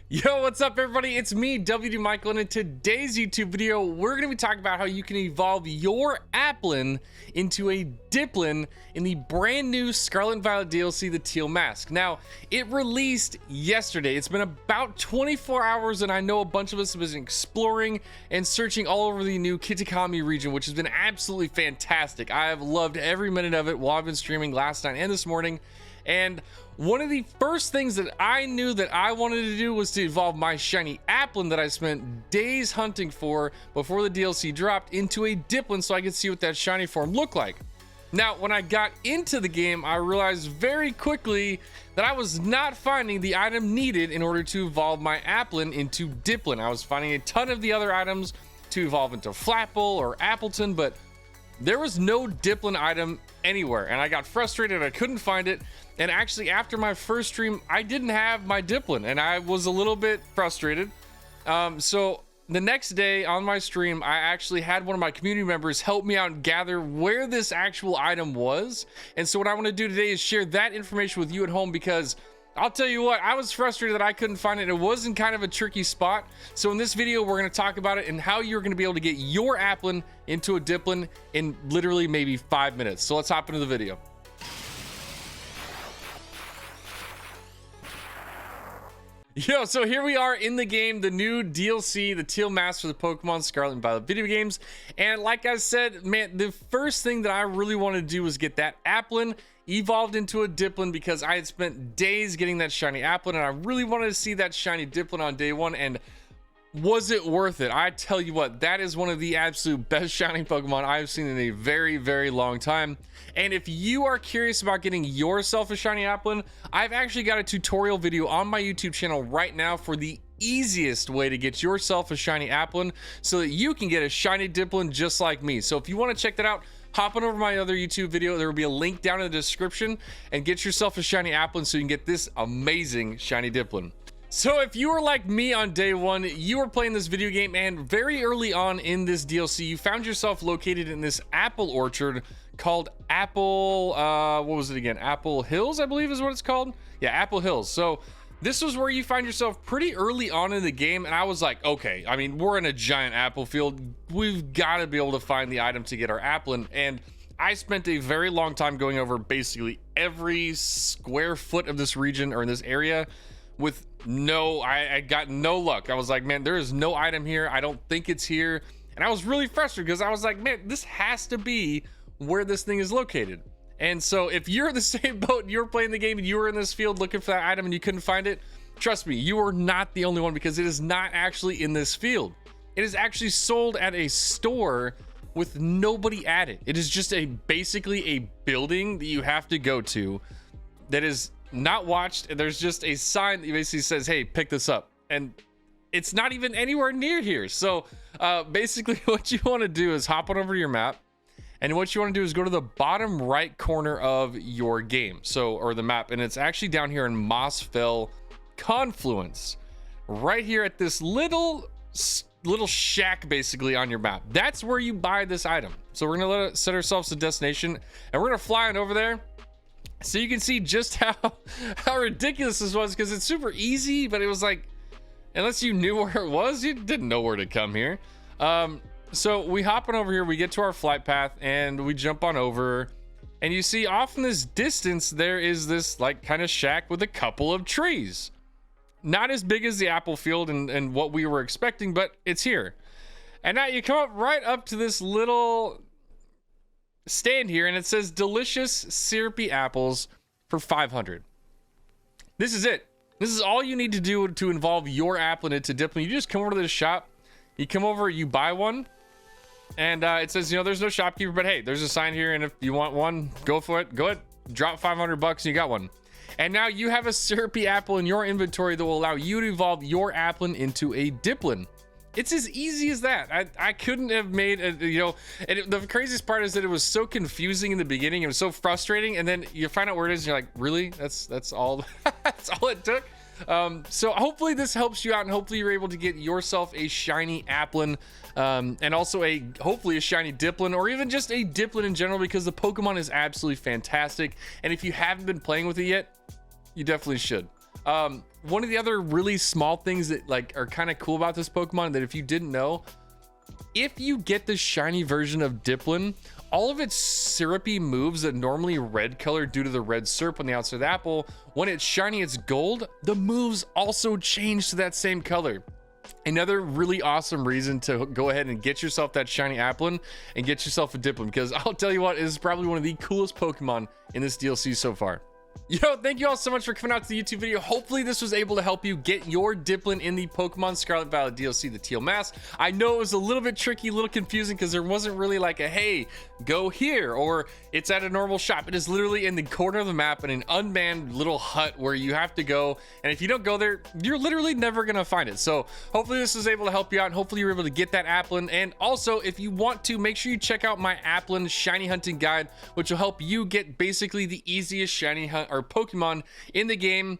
Yo, what's up everybody? It's me, WD Michael, and in today's YouTube video, we're going to be talking about how you can evolve your Applin into a Dipplin in the brand new Scarlet and Violet DLC, the Teal Mask. Now, it released yesterday. It's been about 24 hours, and I know a bunch of us have been exploring and searching all over the new Kitakami region, which has been absolutely fantastic. I have loved every minute of it while I've been streaming last night and this morning. And one of the first things that I knew that I wanted to do was to evolve my Shiny Applin that I spent days hunting for before the DLC dropped into a Dipplin so I could see what that shiny form looked like. Now, when I got into the game, I realized very quickly that I was not finding the item needed in order to evolve my Applin into Dipplin. I was finding a ton of the other items to evolve into Flapple or Appleton, but there was no Dipplin item anywhere, and I got frustrated. I couldn't find it. And actually, after my first stream, I didn't have my Dipplin, and I was a little bit frustrated. So the next day on my stream, I actually had one of my community members help me out and gather where this actual item was. And so what I want to do today is share that information with you at home, because I'll tell you what, I was frustrated that I couldn't find it. It was in kind of a tricky spot. So in this video, we're going to talk about it and how you're going to be able to get your Applin into a Dipplin in literally maybe 5 minutes. So let's hop into the video. Yo, so here we are in the game, the new DLC, the Teal Mask for the Pokemon Scarlet and Violet video games. And like I said, man, the first thing that I really wanted to do was get that Applin evolved into a Dipplin, because I had spent days getting that Shiny Applin, and I really wanted to see that Shiny Dipplin on day one. And was it worth it? I tell you what, that is one of the absolute best shiny Pokemon I've seen in a very, very long time. And if you are curious about getting yourself a Shiny Applin, I've actually got a tutorial video on my YouTube channel right now for the easiest way to get yourself a Shiny Applin so that you can get a Shiny Dipplin just like me. So if you want to check that out, hop on over my other YouTube video. There will be a link down in the description, and get yourself a Shiny Applin so you can get this amazing Shiny Dipplin. So if you were like me on day one, you were playing this video game, and very early on in this DLC, you found yourself located in this apple orchard called Apple, what was it again? Apple Hills, I believe is what it's called. Yeah, Apple Hills. So this was where you find yourself pretty early on in the game, and I was like, okay, I mean, we're in a giant apple field. We've got to be able to find the item to get our Applin. And I spent a very long time going over basically every square foot of this region or in this area with I got no luck. I was like, man, there is no item here. I don't think it's here. And I was really frustrated because I was like, man, this has to be where this thing is located. And so if you're in the same boat and you're playing the game and you were in this field looking for that item and you couldn't find it, trust me, you are not the only one, because it is not actually in this field. It is actually sold at a store with nobody at it. It is just basically a building that you have to go to that is not watched, and there's just a sign that basically says, hey, pick this up, and it's not even anywhere near here. So basically what you want to do is hop on over to your map, and what you want to do is go to the bottom right corner of your game, or the map, and it's actually down here in Mossfell Confluence, right here at this little shack basically on your map. That's where you buy this item. So we're gonna set ourselves a destination, and we're gonna fly on over there so you can see just how ridiculous this was, because it's super easy, but it was like, unless you knew where it was, you didn't know where to come here. So we hop on over here, we get to our flight path, and we jump on over, and you see off in this distance there is this like kind of shack with a couple of trees. Not as big as the apple field and what we were expecting, but it's here. And now you come up right up to this little stand here, and it says delicious syrupy apples for 500. This is it. This is all you need to do to involve your Applin into Dipplin. You just come over to this shop, you come over, you buy one, and it says, you know, there's no shopkeeper, but hey, there's a sign here, and if you want one, go for it. Go ahead, drop 500 bucks and you got one. And now you have a Syrupy Apple in your inventory that will allow you to evolve your Applin into a Dipplin. It's as easy as that. I couldn't have made a, you know, and the craziest part is that it was so confusing in the beginning. It was so frustrating, and then you find out where it is and you're like, really? That's all that's all it took. So hopefully this helps you out, and hopefully you're able to get yourself a Shiny Applin, and also hopefully a Shiny Dipplin, or even just a Dipplin in general, because the Pokemon is absolutely fantastic. And if you haven't been playing with it yet, you definitely should. One of the other really small things that like are kind of cool about this Pokemon that if you didn't know, if you get the shiny version of Dipplin, all of its syrupy moves that normally red color due to the red syrup on the outside of the apple, when it's shiny, it's gold, the moves also change to that same color. Another really awesome reason to go ahead and get yourself that shiny Applin and get yourself a Dipplin, because I'll tell you what, it is probably one of the coolest Pokemon in this DLC so far. Yo, thank you all so much for coming out to the YouTube video. Hopefully this was able to help you get your Dipplin in the Pokemon Scarlet and Violet DLC, the Teal Mask. I know it was a little bit tricky, a little confusing, because there wasn't really like a, hey, go here, or it's at a normal shop. It is literally in the corner of the map in an unmanned little hut where you have to go, and if you don't go there, you're literally never gonna find it. So hopefully this was able to help you out, and hopefully you're able to get that Applin. And also, if you want to, make sure you check out my Applin shiny hunting guide, which will help you get basically the easiest shiny hunt or Pokemon in the game,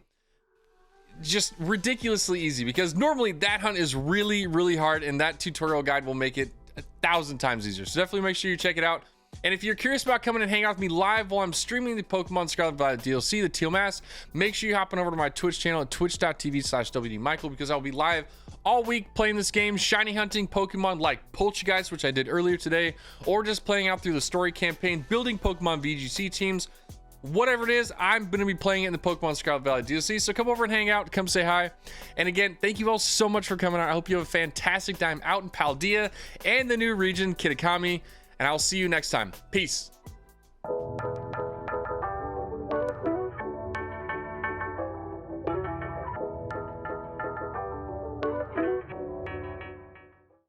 just ridiculously easy, because normally that hunt is really hard, and that tutorial guide will make it 1,000 times easier. So definitely make sure you check it out. And if you're curious about coming and hang out with me live while I'm streaming the Pokemon Scarlet and Violet DLC, the Teal Mask, make sure you hop on over to my Twitch channel at twitch.tv/WDMichael, because I'll be live all week playing this game, shiny hunting Pokemon like Poltergeist, which I did earlier today, or just playing out through the story campaign, building Pokemon VGC teams. Whatever it is, I'm going to be playing it in the Pokemon Scarlet Valley DLC. So come over and hang out, come say hi. And again, thank you all so much for coming out. I hope you have a fantastic time out in Paldea and the new region, Kitakami. And I'll see you next time. Peace.